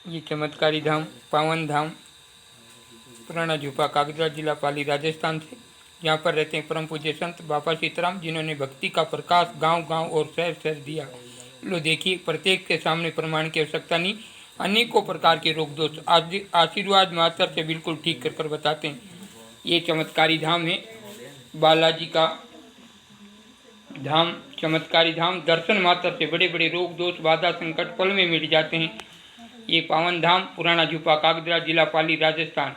ये चमत्कारी धाम, पावन धाम पुराना झूपा कागजरा, जिला पाली, राजस्थान से, यहाँ पर रहते हैं परम पूज्य संत बाबा सीताराम, जिन्होंने भक्ति का प्रकाश गांव-गांव और शहर-शहर दिया। लो देखिए, प्रत्येक के सामने प्रमाण की आवश्यकता नहीं, अनेकों प्रकार के रोग दोष आज आशीर्वाद मात्र से बिल्कुल ठीक कर कर बताते हैं। ये चमत्कारी धाम है, बालाजी का धाम, चमत्कारी धाम। दर्शन मात्र से बड़े बड़े रोग दोष बाधा संकट पल में मिट जाते हैं। ये पावन धाम पुराना झूपा कागजरा, जिला पाली, राजस्थान,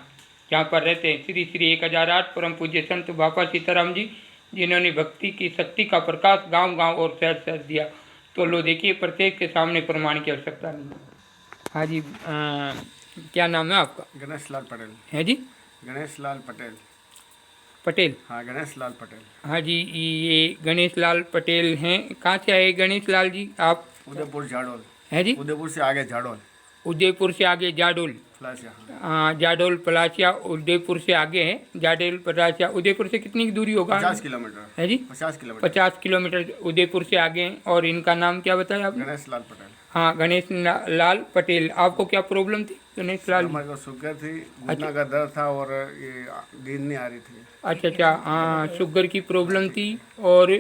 जहाँ पर रहते हैं श्री श्री 1008 परम पूज्य संत बाबा सीताराम जी, जिन्होंने भक्ति की शक्ति का प्रकाश गांव-गांव और शहर-शहर दिया। तो लो देखिए, प्रत्येक के सामने प्रमाण की आवश्यकता नहीं है। हाँ जी, क्या नाम है आपका? गणेश लाल पटेल। है जी, गणेश लाल पटेल। पटेल? हाँ, गणेश लाल पटेल। हाँ जी, ये गणेश लाल पटेल हैं। कहाँ से आए गणेश लाल जी आप? उदयपुर झाड़ोल। है जी, उदयपुर से आगे झाड़ोल। उदयपुर से आगे जाडोल, फ्लासिया। हाँ, जाडोल पलासिया उदयपुर से आगे है। जाडोल पलासिया उदयपुर से कितनी की दूरी होगा? 50 किलोमीटर। है जी, 50 किलोमीटर। 50 किलोमीटर उदयपुर से आगे हैं। और इनका नाम क्या बताया आपने? गणेश लाल पटेल। हाँ, गणेश लाल पटेल। आपको क्या प्रॉब्लम थी गणेश लाल? हमारे को शुगर थी, घुटना का दर्द था और ये नींद नहीं आ रही थी। अच्छा, हाँ, शुगर की प्रॉब्लम थी और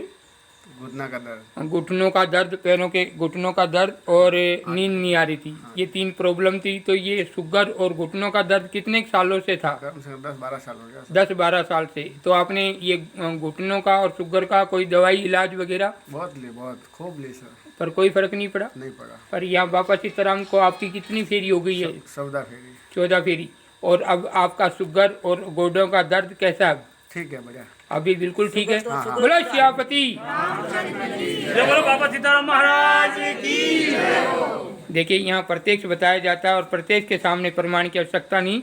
घुटना का दर्द, घुटनों का दर्द, पैरों के घुटनों का दर्द और नींद नहीं आ रही थी। ये 3 प्रॉब्लम थी। तो ये शुगर और घुटनों का दर्द कितने सालों से था? कम से कम 10-12 साल हो गया। 10-12 साल से। तो आपने ये घुटनों का और शुगर का कोई दवाई इलाज वगैरह? बहुत खूब ली सर, पर कोई फर्क नहीं पड़ा? नहीं पड़ा। पर यहाँ बाबा सीताराम को आपकी कितनी फेरी हो गई है? 14 फेरी। 14 फेरी। और अब आपका शुगर और गोडों का दर्द कैसा है? ठीक है, बढ़िया। अभी बिल्कुल ठीक है। बोलो श्यापति, बोलो बाबा सीताराम महाराज की। देखिए, यहाँ प्रत्यक्ष बताया जाता है और प्रत्यक्ष के सामने प्रमाण की आवश्यकता नहीं।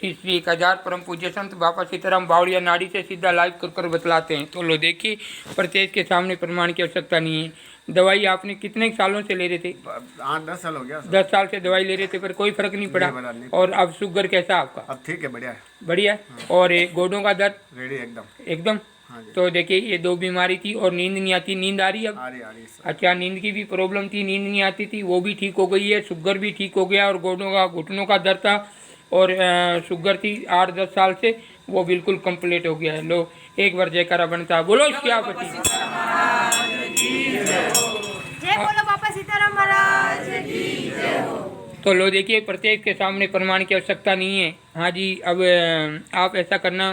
इसलिए 1000 परम पूज्य संत बाबा सीताराम बावड़िया नाड़ी से सीधा लाइव कर कर बतलाते हैं। तो लो देखिए, प्रत्यक्ष के सामने प्रमाण की आवश्यकता नहीं है। दवाई आपने कितने सालों से ले रहे थे? 8-10 साल हो गया। 10 साल से दवाई ले रहे थे, पर कोई फर्क नहीं पड़ा। और अब शुगर कैसा आपका? अब ठीक है, बढ़िया है। बढ़िया। और गोडों का दर्द? रेडी एकदम। एकदम। हाँ जी। तो देखिए, ये 2 बीमारी थी और नींद नहीं आती। नींद आ रही है अब? आ रही सर। अच्छा, नींद की भी प्रॉब्लम थी, नींद नहीं आती थी, वो भी ठीक हो गई है। शुगर भी ठीक हो गया और घुटनों का दर्द था और शुगर थी 8-10 साल से, वो बिल्कुल कंप्लीट हो गया है। लो एक बार जयकारा बनता है। बोलो श्यापति। जय बोलो बाबा सीताराम महाराज की जय हो। तो लो देखिए, प्रत्येक के सामने प्रमाण की आवश्यकता नहीं है। हाँ जी, अब आप ऐसा करना,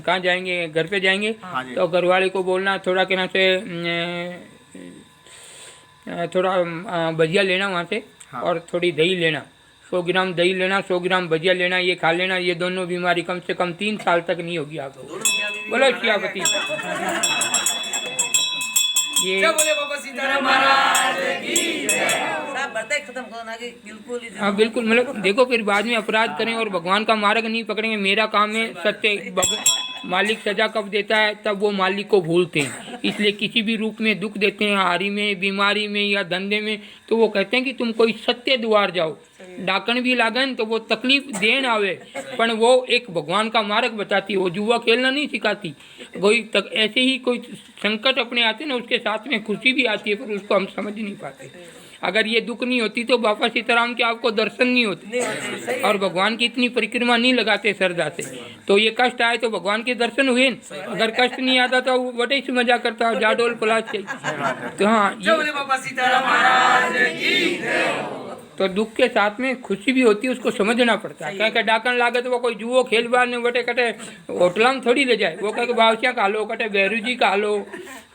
कहाँ जाएंगे? घर पे जाएंगे? हाँ जी। तो घर वाले को बोलना थोड़ा कहना से थोड़ा भजिया लेना वहाँ से। हाँ। और थोड़ी दही लेना, 100 ग्राम दही लेना, 100 ग्राम भजिया लेना, ये खा लेना। ये दोनों बीमारी कम से कम 3 साल तक नहीं होगी आपको। बोलो श्यापति। ये बोले बाबा सीताराम महाराज की सब बर्तन खत्म करो ना कि बिल्कुल ही। हाँ बिल्कुल, मतलब देखो, फिर बाद में अपराध करें और भगवान का मार्ग नहीं पकड़ेंगे। मेरा काम है सत्य। मालिक सजा कब देता है? तब वो मालिक को भूलते हैं। इसलिए किसी भी रूप में दुख देते हैं, हारी में, बीमारी में या धंधे में, तो वो कहते हैं कि तुम कोई सत्य द्वार जाओ। डाकण भी लागन तो वो तकलीफ देन आवे, पर वो एक भगवान का मार्ग बताती है। वो जुआ खेलना नहीं सिखाती। कोई तक ऐसे ही कोई संकट अपने आते ना, उसके साथ में खुशी भी आती है, पर उसको हम समझ नहीं पाते। अगर ये दुख नहीं होती तो बाबा सीताराम के आपको दर्शन नहीं होते और भगवान की इतनी परिक्रमा नहीं लगाते श्रद्धा से। तो ये कष्ट आए तो भगवान के दर्शन हुए। अगर कष्ट नहीं आता तो बड़े से मजा करता जाडोल पलाश से। तो हाँ, बाबा सीताराम महाराज की। तो दुख के साथ में खुशी भी होती है, उसको समझना पड़ता है। कहे डाकन लागे तो वो कोई जुओ खेल बार ने बटे कटे होटल में थोड़ी ले जाए। वो कहे बावसिया खा लो, कटे भैरू जी खा लो,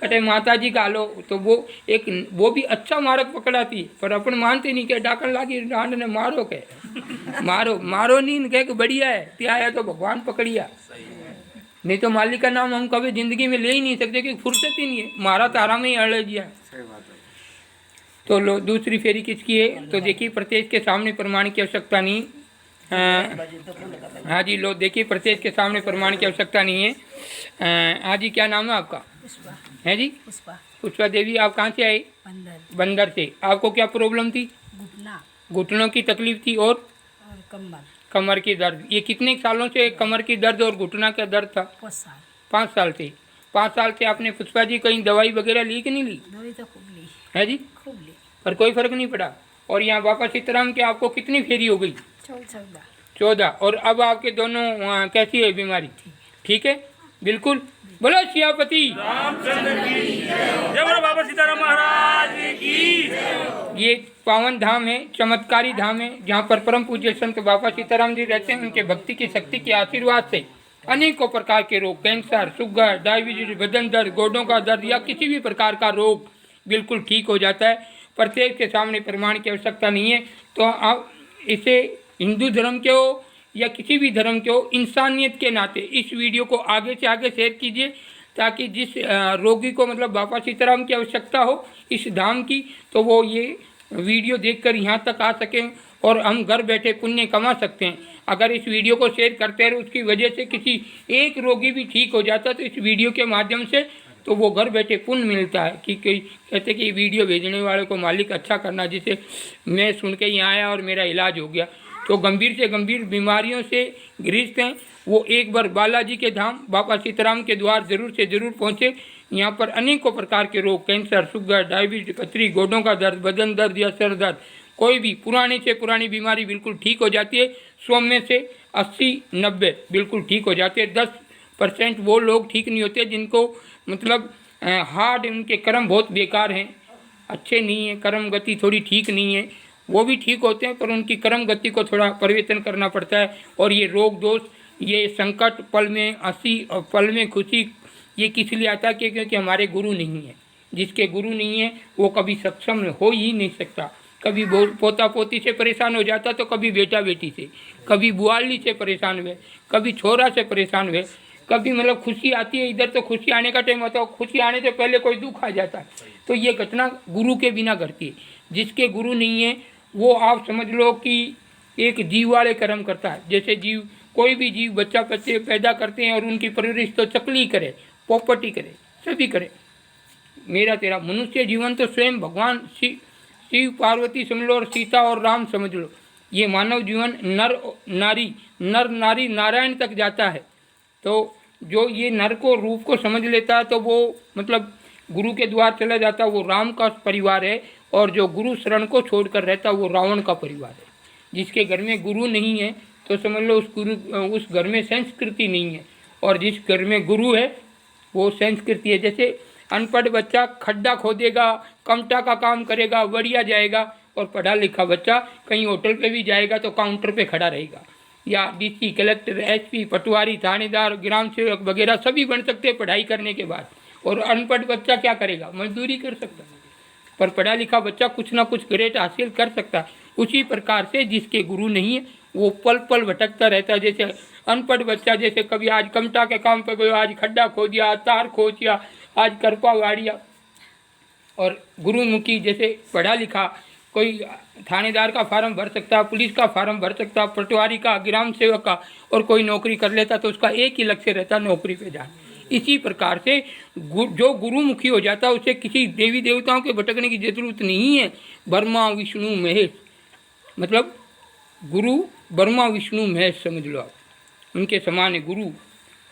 कटे माता जी खा लो। तो वो भी अच्छा मार्ग पकड़ाती है, पर अपन मानते नहीं। कि डाकन लागी डांड ने मारो, के मारो नहीं, कहे बढ़िया है त्या आया तो भगवान पकड़िया। नहीं तो मालिक का नाम हम कभी जिंदगी में ले ही नहीं सकते, क्योंकि फुर्सत ही नहीं है। मारा तारा में ही अड़ दिया। तो लो दूसरी फेरी किसकी है? तो देखिए, प्रत्येक के सामने प्रमाण की आवश्यकता नहीं। हाँ जी, लो देखिए, प्रत्येक के सामने प्रमाण की आवश्यकता नहीं है। हाँ जी, क्या नाम है आपका? है जी, पुष्पा देवी। आप कहाँ से आए? बंदर से। आपको क्या प्रॉब्लम थी? घुटनों की तकलीफ थी और कमर की दर्द। ये कितने सालों से कमर की दर्द और घुटना का दर्द था? 5 साल से। 5 साल से आपने पुष्पा जी कहीं दवाई वगैरह ली कि नहीं ली? दवाई तो खूब ली है जी, खूब ली, पर कोई फर्क नहीं पड़ा। और यहाँ बाबा सीताराम के आपको कितनी फेरी हो गई? 14। और अब आपके दोनों कैसी है बीमारी? ठीक है, बिल्कुल। बोलो सियापति जय बोलो बाबा सीताराम महाराज की। ये पावन धाम है, चमत्कारी धाम है, जहाँ पर परम पूज्य संत बाबा सीताराम जी रहते हैं। उनके भक्ति की शक्ति के आशीर्वाद से अनेकों प्रकार के रोग, कैंसर, शुगर, डायबिटीज, बदन दर्द, गोडों का दर्द या किसी भी प्रकार का रोग बिल्कुल ठीक हो जाता है। प्रत्येक के सामने प्रमाण की आवश्यकता नहीं है। तो आप इसे हिंदू धर्म के हो या किसी भी धर्म के हो, इंसानियत के नाते इस वीडियो को आगे से आगे शेयर कीजिए, ताकि जिस रोगी को मतलब बाबा सीताराम की आवश्यकता हो इस धाम की, तो वो ये वीडियो देखकर यहाँ तक आ सकें और हम घर बैठे पुण्य कमा सकते हैं। अगर इस वीडियो को शेयर करते हैं, उसकी वजह से किसी एक रोगी भी ठीक हो जाता है, तो इस वीडियो के माध्यम से तो वो घर बैठे पुण्य मिलता है। कि कहते कि वीडियो भेजने वाले को मालिक अच्छा करना, जिसे मैं सुन के यहाँ आया और मेरा इलाज हो गया। तो गंभीर से गंभीर बीमारियों से ग्रस्त हैं वो एक बार बालाजी के धाम बाबा सीताराम के द्वार जरूर से ज़रूर पहुँचे। यहाँ पर अनेकों प्रकार के रोग, कैंसर, शुगर, डायबिटीज, पथरी, गोडों का दर्द, बदन दर्द या सर दर्द, कोई भी पुराने से पुरानी बीमारी बिल्कुल ठीक हो जाती है। 100 में से 80-90 बिल्कुल ठीक हो जाते हैं। 10% वो लोग ठीक नहीं होते जिनको मतलब हार्ड, उनके कर्म बहुत बेकार हैं, अच्छे नहीं हैं, कर्म गति थोड़ी ठीक नहीं है, वो भी ठीक होते हैं, पर उनकी कर्म गति को थोड़ा परिवर्तन करना पड़ता है। और ये रोग दोष, ये संकट, पल में हंसी और पल में खुशी, ये किस लिए आता है? क्योंकि हमारे गुरु नहीं है। जिसके गुरु नहीं है वो कभी सक्षम हो ही नहीं सकता। कभी पोता पोती से परेशान हो जाता, तो कभी बेटा बेटी से, कभी बुआली से परेशान हुए, कभी छोरा से परेशान हुए, कभी मतलब खुशी आती है इधर, तो खुशी आने का टाइम होता है, खुशी आने से पहले कोई दुख आ जाता है। तो ये घटना गुरु के बिना घटती है। जिसके गुरु नहीं है वो आप समझ लो कि एक जीव वाले कर्म करता है। जैसे जीव, कोई भी जीव बच्चा बच्चे पैदा करते हैं और उनकी परवरिश तो चकली करे, पोपटी करे, सभी करे। मेरा तेरा मनुष्य जीवन तो स्वयं भगवान शिव पार्वती समझ लो और सीता और राम समझ लो। ये मानव जीवन नर नारी नारायण तक जाता है। तो जो ये नर को रूप को समझ लेता है तो वो मतलब गुरु के द्वार चला जाता है, वो राम का परिवार है। और जो गुरु शरण को छोड़कर रहता है वो रावण का परिवार है। जिसके घर में गुरु नहीं है तो समझ लो उस घर में संस्कृति नहीं है। और जिस घर में गुरु है वो संस्कृति है। जैसे अनपढ़ बच्चा खड्डा खोदेगा, कमटा का काम करेगा, बढ़िया जाएगा, और पढ़ा लिखा बच्चा कहीं होटल पे भी जाएगा तो काउंटर पे खड़ा रहेगा। या डीसी, कलेक्टर, एसपी, पटवारी, थानेदार, ग्राम सेवक वगैरह सभी बन सकते हैं पढ़ाई करने के बाद। और अनपढ़ बच्चा क्या करेगा? मजदूरी कर सकता है। पर पढ़ा लिखा बच्चा कुछ ना कुछ ग्रेट हासिल कर सकता है। उसी प्रकार से जिसके गुरु नहीं है वो पल पल भटकता रहता है। जैसे अनपढ़ बच्चा, जैसे कभी आज कमटा के काम पे गया, आज खड्डा खोदिया, आज तार खोदिया, आज करपा वाड़िया। और गुरुमुखी जैसे पढ़ा लिखा कोई थानेदार का फार्म भर सकता है, पुलिस का फार्म भर सकता है, पटवारी का, ग्राम सेवक का, और कोई नौकरी कर लेता तो उसका एक ही लक्ष्य रहता, नौकरी पे जाना। इसी प्रकार से जो गुरुमुखी हो जाता है उसे किसी देवी देवताओं के भटकने की जरूरत नहीं है। ब्रह्मा विष्णु महेश, मतलब गुरु ब्रह्मा विष्णु महेश समझ लो आप, उनके समान है गुरु।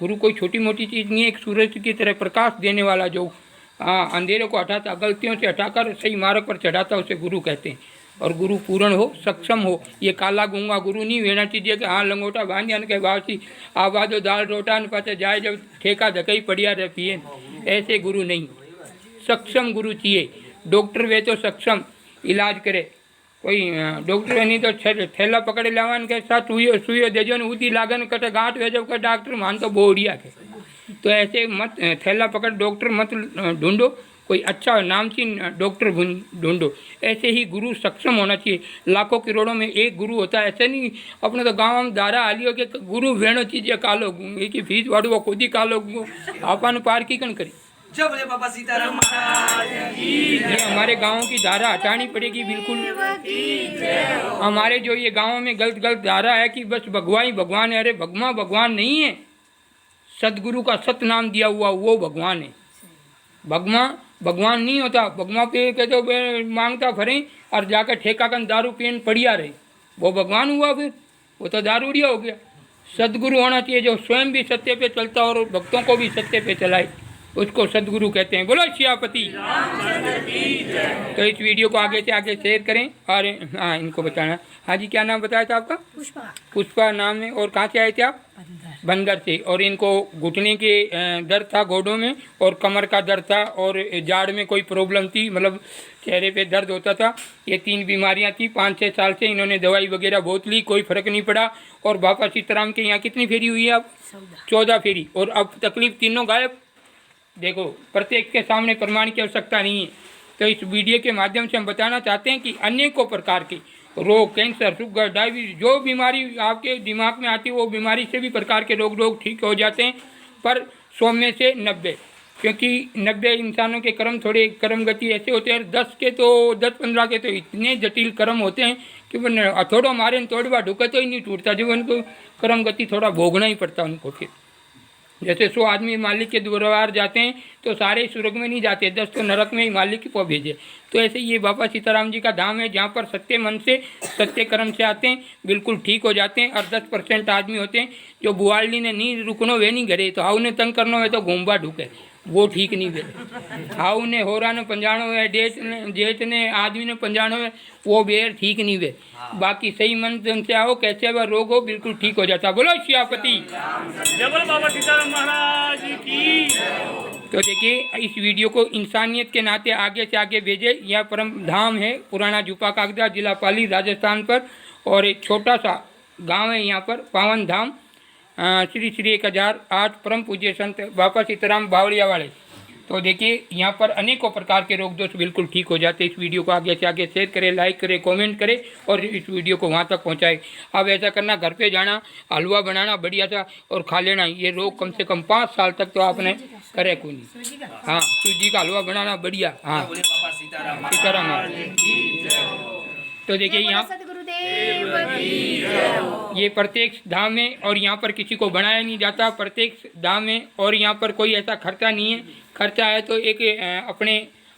गुरु कोई छोटी मोटी चीज़ नहीं है। एक सूरज की तरह प्रकाश देने वाला, जो अंधेरे को हटाता, गलतियों से हटाकर सही मार्ग पर चढ़ाता, उसे गुरु कहते हैं। और गुरु पूर्ण हो, सक्षम हो। ये काला गूंगा गुरु नहीं वेना चाहिए कि हाँ लंगोटा बांधिया के बावसी आवाजो दाल रोटा न पाते जाए जब ठेका धकई पड़िया रह पिए, ऐसे गुरु नहीं। सक्षम गुरु चाहिए। डॉक्टर वे तो सक्षम इलाज करे, कोई डॉक्टर नहीं तो थैला पकड़े लावन के साथ सुइयो देजो ने उदी लागन कटे गांठ वे जब का डॉक्टर मान तो बोड़िया के। तो ऐसे मत थैला पकड़ डॉक्टर मत ढूंढो, कोई अच्छा नामचीन डॉक्टर ढूंढो। ऐसे ही गुरु सक्षम होना चाहिए। लाखों करोड़ों में एक गुरु होता है, ऐसे नहीं। अपने तो गाँव में दारा हालियो के गुरु वेणो चीज़ कालो एक फीस वाड़ो खुद ही कालो आपन पार की कन करी। जय बोले बाबा सीताराम महाराज की। ये हमारे गाँव की धारा हटानी पड़ेगी बिल्कुल। हमारे जो ये गाँव में गलत धारा है कि बस भगवान ही भगवान है। अरे भगवान नहीं है, सदगुरु का सत नाम दिया हुआ वो भगवान है। भगवान नहीं होता। भगवान पे कहते मांगता फरे और जाकर ठेका कर दारू पीन पड़िया रहे, वो भगवान हुआ? फिर वो तो दारूड़िया हो गया। सदगुरु होना चाहिए जो स्वयं भी सत्य पे चलता और भक्तों को भी सत्य पे चलाए। उसको सदगुरु कहते हैं। बोलो सियापति। तो इस वीडियो को आगे से आगे शेयर करें और हाँ इनको बताना। हाँ जी, क्या नाम बताया था आपका? पुष्पा। पुष्पा नाम है। और कहाँ से आए थे आप? बंदर से। और इनको घुटने के दर्द था घोड़ों में, और कमर का दर्द था, और जाड़ में कोई प्रॉब्लम थी, मतलब चेहरे पे दर्द होता था। ये 3 बीमारियां थी। 5-6 साल से इन्होंने दवाई वगैरह बहुत ली, कोई फर्क नहीं पड़ा। और बाबा सीताराम के यहाँ कितनी फेरी हुई है अब? 14 फेरी। और अब तकलीफ तीनों गायब। देखो, प्रत्येक के सामने प्रमाण की आवश्यकता नहीं है। तो इस वीडियो के माध्यम से हम बताना चाहते हैं कि अनेकों प्रकार के रोग, कैंसर, शुगर, डायबिटीज, जो बीमारी आपके दिमाग में आती है वो बीमारी से भी प्रकार के रोग ठीक हो जाते हैं। पर 100 में से 90, क्योंकि 90 इंसानों के कर्म कर्म गति ऐसे होते हैं। 10-15 के तो इतने जटिल कर्म होते हैं कि वो हथौड़ो मारे तोड़वा ढुके तो ही नहीं टूटता, जो उनको कर्म गति थोड़ा भोगना ही पड़ता उनको। फिर जैसे 100 आदमी मालिक के दरबार जाते हैं तो सारे स्वर्ग में नहीं जाते, 10 तो नरक में ही मालिक को भेजे। तो ऐसे ये बाबा सीताराम जी का धाम है, जहाँ पर सत्य मन से, सत्य कर्म से आते हैं, बिल्कुल ठीक हो जाते हैं। और 10% आदमी होते हैं जो बुआली ने नहीं रुकनो वे नहीं घरे, तो हाउ ने तंग करनो है तो घूमबा ढूके, वो ठीक नहीं वे। हाउ ने होरा ने पंजाणो है, जेठ ने आदमी ने पंजाणो है, वो बेर ठीक नहीं वे। बाकी सही मन से आओ, कैसे वह रोग हो बिल्कुल ठीक हो जाता। बोलो सियापति। जय बोलो बाबा सीताराम महाराज की। तो देखिए, इस वीडियो को इंसानियत के नाते आगे से आगे भेजे। यह परम धाम है पुराना झुपा कागदा, जिला पाली, राजस्थान पर। और एक छोटा सा गांव है यहाँ पर, पावन धाम। श्री 1008 परम पूज्य संत बाबा सीताराम बावड़िया वाले। तो देखिए, यहाँ पर अनेकों प्रकार के रोग दोष बिल्कुल ठीक हो जाते हैं। इस वीडियो को आगे से आगे शेयर करें, लाइक करें, कमेंट करें और इस वीडियो को वहाँ तक पहुँचाएं। अब ऐसा करना, घर पे जाना, हलवा बनाना बढ़िया सा और खा लेना। ये रोग कम से कम 5 साल तक तो आपने करे को नहीं। हाँ, सूजी का हलवा बनाना बढ़िया। हाँ, सीताराम। तो देखिए, यहाँ सदगुरुदेव की। ये प्रत्येक धाम में, और यहाँ पर किसी को बनाया नहीं जाता, प्रत्येक धाम में। और यहाँ पर कोई ऐसा खर्चा नहीं है। खर्चा है तो एक अपने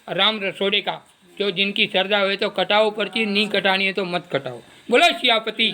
राम रसोड़े का, जो जिनकी श्रद्धा हुए तो कटाओ पर्ची, नहीं कटानी है तो मत कटाओ। बोलो सियापति।